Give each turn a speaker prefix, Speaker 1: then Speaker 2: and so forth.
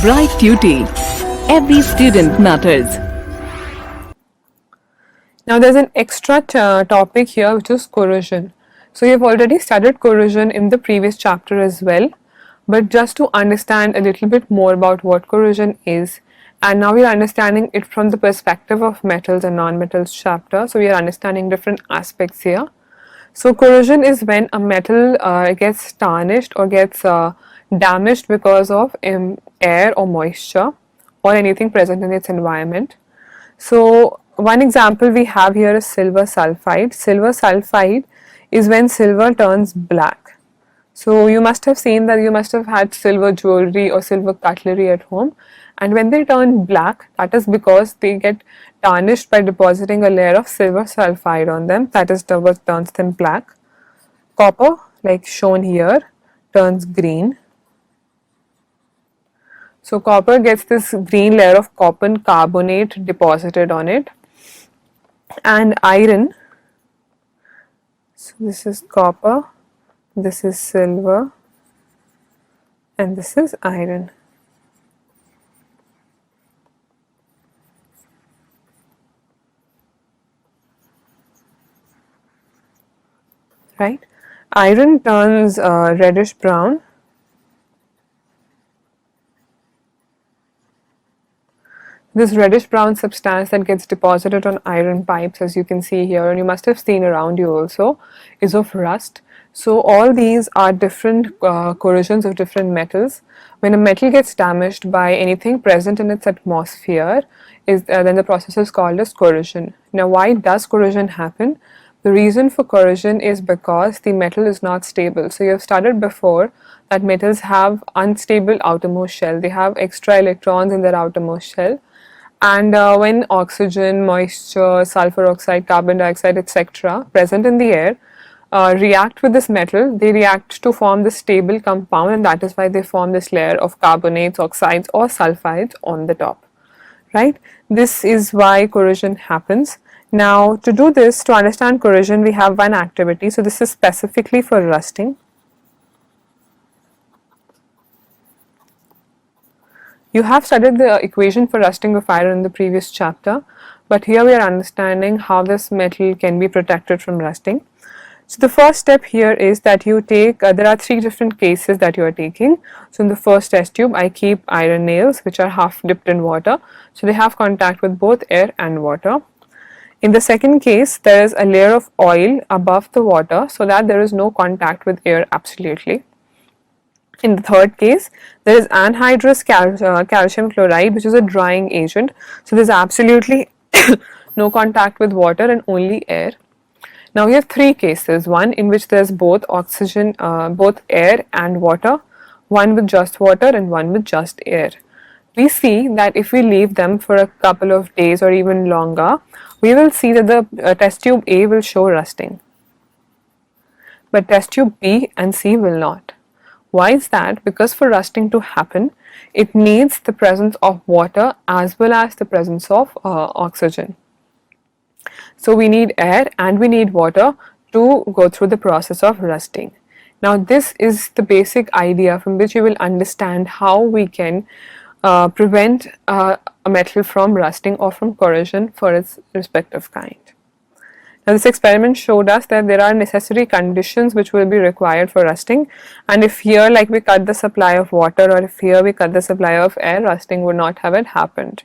Speaker 1: Bright Duty. Every student matters.
Speaker 2: Now there's an extra topic here, which is corrosion. So you've already studied corrosion in the previous chapter as well, but just to understand a little bit more about what corrosion is, and now we are understanding it from the perspective of metals and non-metals chapter, so we are understanding different aspects here. So corrosion is when a metal gets tarnished or gets damaged because of air or moisture or anything present in its environment. So one example we have here is silver sulfide. Silver sulfide is when silver turns black. So you must have seen that you must have had silver jewelry or silver cutlery at home, and when they turn black, that is because they get tarnished by depositing a layer of silver sulfide on them. That is what turns them black. Copper, like shown here, turns green. So copper gets this green layer of copper carbonate deposited on it, and iron, so this is copper, this is silver, and this is iron. Right? Iron turns reddish brown. This reddish brown substance that gets deposited on iron pipes, as you can see here, and you must have seen around you also, is of rust. So all these are different corrosions of different metals. When a metal gets damaged by anything present in its atmosphere, then the process is called as corrosion. Now why does corrosion happen? The reason for corrosion is because the metal is not stable. So you have studied before that metals have unstable outermost shell. They have extra electrons in their outermost shell. And when oxygen, moisture, sulfur oxide, carbon dioxide, etc. present in the air react with this metal, they react to form this stable compound, and that is why they form this layer of carbonates, oxides or sulfides on the top. Right? This is why corrosion happens. Now to do this, to understand corrosion, we have one activity. So this is specifically for rusting. You have studied the equation for rusting of iron in the previous chapter, but here we are understanding how this metal can be protected from rusting. So the first step here is that you take, there are three different cases that you are taking. So in the first test tube, I keep iron nails which are half dipped in water, so they have contact with both air and water. In the second case, there is a layer of oil above the water so that there is no contact with air absolutely. In the third case, there is anhydrous calcium chloride, which is a drying agent. So there is absolutely no contact with water and only air. Now we have three cases, one in which there is both oxygen, both air and water, one with just water and one with just air. We see that if we leave them for a couple of days or even longer, we will see that the test tube A will show rusting, but test tube B and C will not. Why is that? Because for rusting to happen, it needs the presence of water as well as the presence of oxygen. So we need air and we need water to go through the process of rusting. Now this is the basic idea from which you will understand how we can prevent a metal from rusting or from corrosion for its respective kind. Now this experiment showed us that there are necessary conditions which will be required for rusting, and if here like we cut the supply of water or if here we cut the supply of air, rusting would not have happened.